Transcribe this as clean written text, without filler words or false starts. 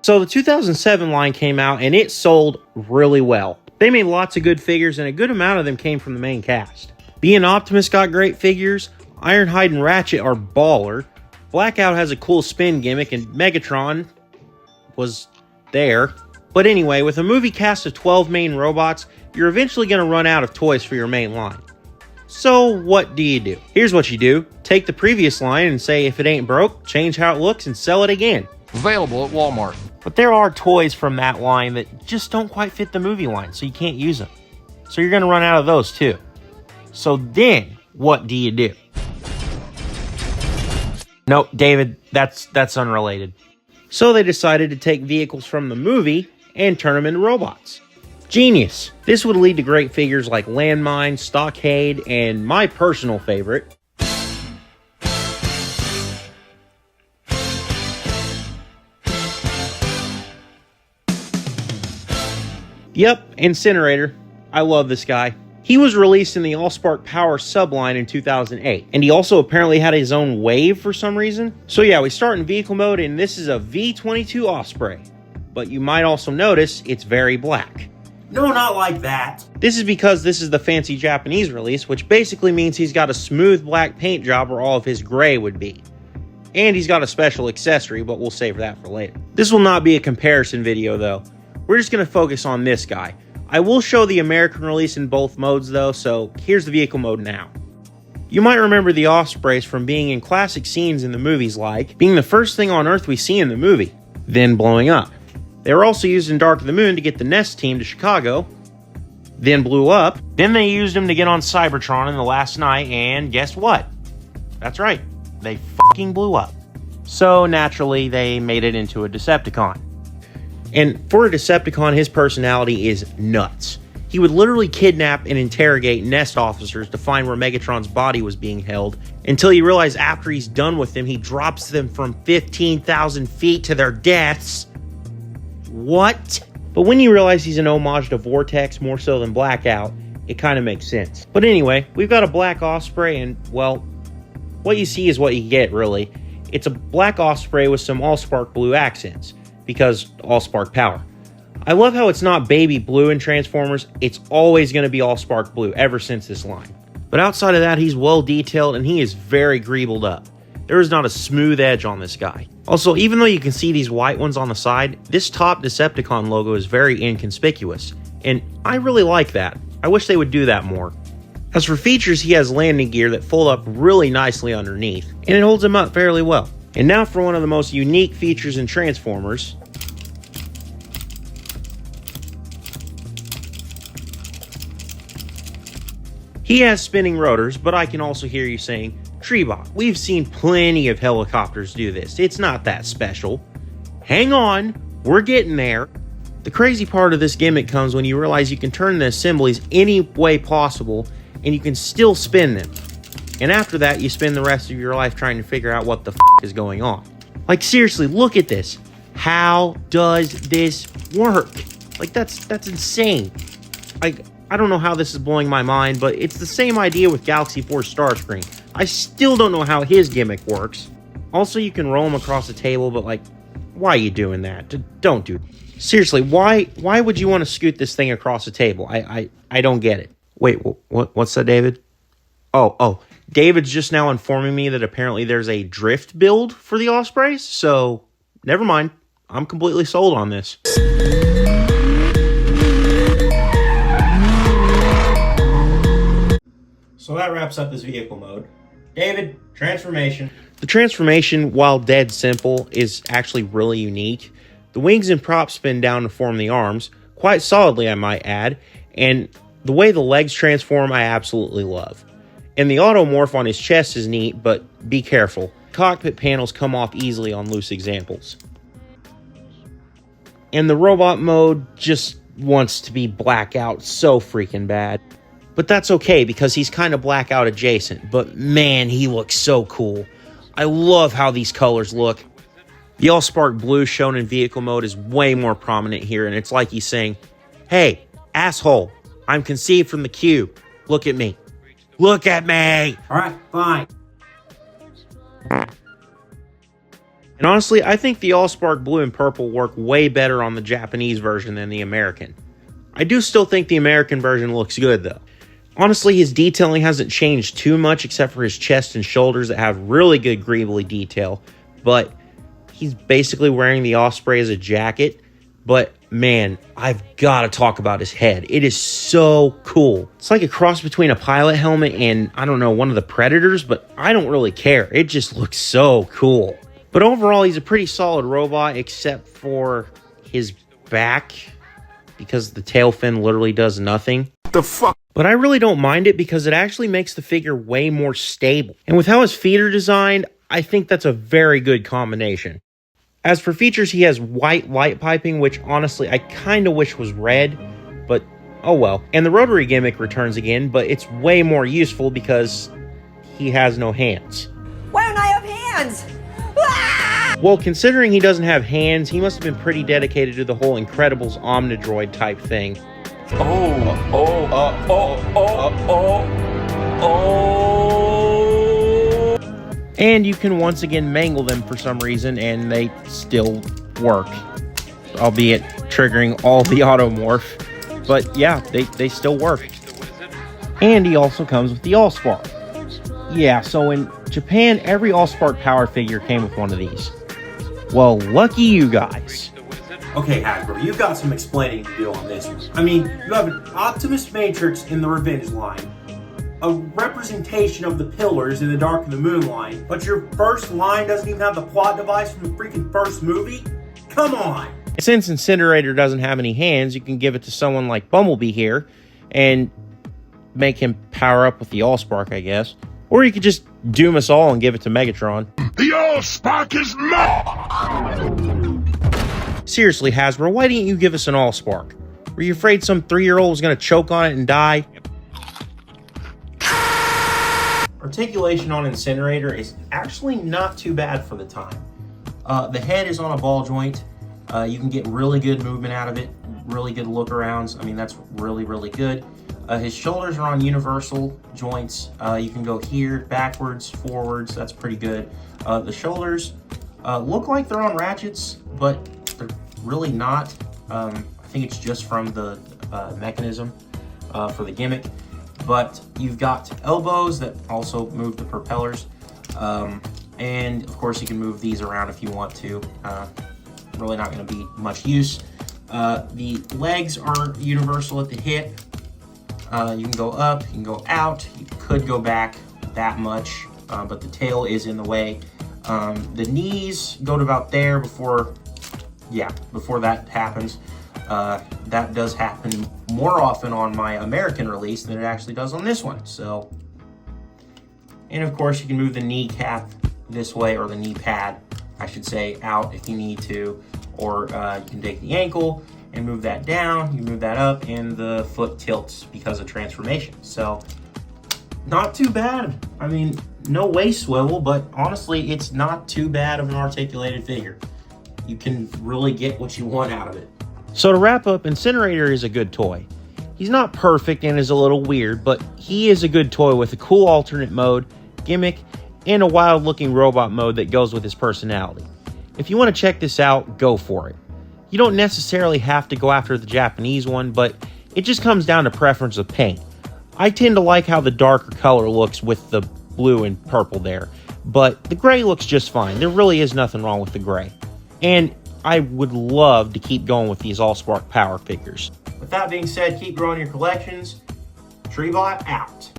So the 2007 line came out and it sold really well. They made lots of good figures and a good amount of them came from the main cast. Being Optimus got great figures, Ironhide and Ratchet are baller, Blackout has a cool spin gimmick, and Megatron was there. But anyway, with a movie cast of 12 main robots, you're eventually going to run out of toys for your main line. So what do you do? Here's what you do. Take the previous line and say if it ain't broke, change how it looks and sell it again. Available at Walmart. But there are toys from that line that just don't quite fit the movie line, so you can't use them. So you're going to run out of those too. So then, what do you do? No, David, that's unrelated. So they decided to take vehicles from the movie and turn them into robots. Genius. This would lead to great figures like Landmine, Stockade, and my personal favorite, yep, Incinerator. I love this guy. He was released in the AllSpark Power subline in 2008, and he also apparently had his own wave for some reason. So yeah, we start in vehicle mode, and this is a V22 Osprey. But you might also notice it's very black. No, not like that. This is because this is the fancy Japanese release, which basically means he's got a smooth black paint job where all of his gray would be. And he's got a special accessory, but we'll save that for later. This will not be a comparison video though. We're just going to focus on this guy. I will show the American release in both modes though, so here's the vehicle mode now. You might remember the Ospreys from being in classic scenes in the movies, like being the first thing on Earth we see in the movie, then blowing up. They were also used in Dark of the Moon to get the Nest team to Chicago, then blew up. Then they used them to get on Cybertron in The Last Night, and guess what? That's right, they fucking blew up. So naturally, they made it into a Decepticon. And for a Decepticon, his personality is nuts. He would literally kidnap and interrogate Nest officers to find where Megatron's body was being held, until you realize after he's done with them, he drops them from 15,000 feet to their deaths. What? But when you realize he's an homage to Vortex more so than Blackout, it kind of makes sense. But anyway, we've got a black Osprey, and well, what you see is what you get, really. It's a black Osprey with some AllSpark blue accents, because AllSpark power. I love how it's not baby blue in Transformers. It's always going to be AllSpark blue ever since this line. But outside of that, he's well detailed and he is very greebled up. There is not a smooth edge on this guy. Also, even though you can see these white ones on the side, this top Decepticon logo is very inconspicuous, and I really like that. I wish they would do that more. As for features, he has landing gear that fold up really nicely underneath, and it holds him up fairly well. And now for one of the most unique features in Transformers. He has spinning rotors, but I can also hear you saying, Treebot, we've seen plenty of helicopters do this. It's not that special. Hang on, we're getting there. The crazy part of this gimmick comes when you realize you can turn the assemblies any way possible, and you can still spin them. And after that, you spend the rest of your life trying to figure out what the is going on. Like seriously, look at this. How does this work? Like that's insane. I don't know how this is blowing my mind, but it's the same idea with Galaxy Force Starscream. I still don't know how his gimmick works. Also, you can roll him across the table, but like, why are you doing that? Don't do it. Seriously, why would you want to scoot this thing across the table? I don't get it. Wait, what's that, David? Oh, David's just now informing me that apparently there's a drift build for the Ospreys, so never mind. I'm completely sold on this. So that wraps up this vehicle mode. David, transformation. The transformation, while dead simple, is actually really unique. The wings and props spin down to form the arms, quite solidly I might add, and the way the legs transform I absolutely love. And the automorph on his chest is neat, but be careful. Cockpit panels come off easily on loose examples. And the robot mode just wants to be Blackout so freaking bad. But that's okay because he's kind of Blackout adjacent, but man, he looks so cool. I love how these colors look. The AllSpark blue shown in vehicle mode is way more prominent here, and it's like he's saying, hey, asshole, I'm conceived from the cube. Look at me. Look at me! Alright, fine. And honestly, I think the AllSpark blue and purple work way better on the Japanese version than the American. I do still think the American version looks good, though. Honestly, his detailing hasn't changed too much except for his chest and shoulders that have really good greebly detail, but he's basically wearing the Osprey as a jacket. But man, I've got to talk about his head. It is so cool. It's like a cross between a pilot helmet and, I don't know, one of the Predators, but I don't really care. It just looks so cool. But overall, he's a pretty solid robot except for his back, because the tail fin literally does nothing. The fuck? But I really don't mind it because it actually makes the figure way more stable. And with how his feet are designed, I think that's a very good combination. As for features, he has white light piping, which honestly I kind of wish was red, but oh well. And the rotary gimmick returns again, but it's way more useful because he has no hands. Why don't I have hands? Ah! Well, considering he doesn't have hands, he must have been pretty dedicated to the whole Incredibles Omnidroid type thing. And you can once again mangle them for some reason, and they still work. Albeit triggering all the automorph. But yeah, they still work. And he also comes with the AllSpark. Yeah, so in Japan, every AllSpark power figure came with one of these. Well, lucky you guys. Okay, Hasbro, you've got some explaining to do on this one. I mean, you have an Optimus Matrix in the Revenge line, a representation of the Pillars in the Dark of the Moon line, but your first line doesn't even have the plot device from the freaking first movie? Come on! Since Incinerator doesn't have any hands, you can give it to someone like Bumblebee here, and make him power up with the AllSpark, I guess. Or you could just doom us all and give it to Megatron. The AllSpark is Seriously, Hasbro, why didn't you give us an AllSpark? Were you afraid some 3-year-old was going to choke on it and die? Articulation on Incinerator is actually not too bad for the time. The head is on a ball joint. You can get really good movement out of it, really good look arounds. I mean, that's really, really good. His shoulders are on universal joints. You can go here, backwards, forwards. That's pretty good. The shoulders look like they're on ratchets, but they're really not. I think it's just from the mechanism for the gimmick. But you've got elbows that also move the propellers. And of course you can move these around if you want to. Really not going to be much use. The legs are universal at the hip. You can go up, you can go out, you could go back that much, but the tail is in the way. The knees go to about there before that happens. That does happen more often on my American release than it actually does on this one. So, and of course you can move the kneecap this way, or the knee pad, I should say, out if you need to, or you can take the ankle and move that down, you move that up, and the foot tilts because of transformation. So, not too bad. I mean, no waist swivel, but honestly, it's not too bad of an articulated figure. You can really get what you want out of it. So to wrap up, Incinerator is a good toy. He's not perfect and is a little weird, but he is a good toy with a cool alternate mode, gimmick, and a wild looking robot mode that goes with his personality. If you want to check this out, go for it. You don't necessarily have to go after the Japanese one, but it just comes down to preference of paint. I tend to like how the darker color looks with the blue and purple there, but the gray looks just fine. There really is nothing wrong with the gray. And I would love to keep going with these AllSpark power figures. With that being said, keep growing your collections. Treebot out.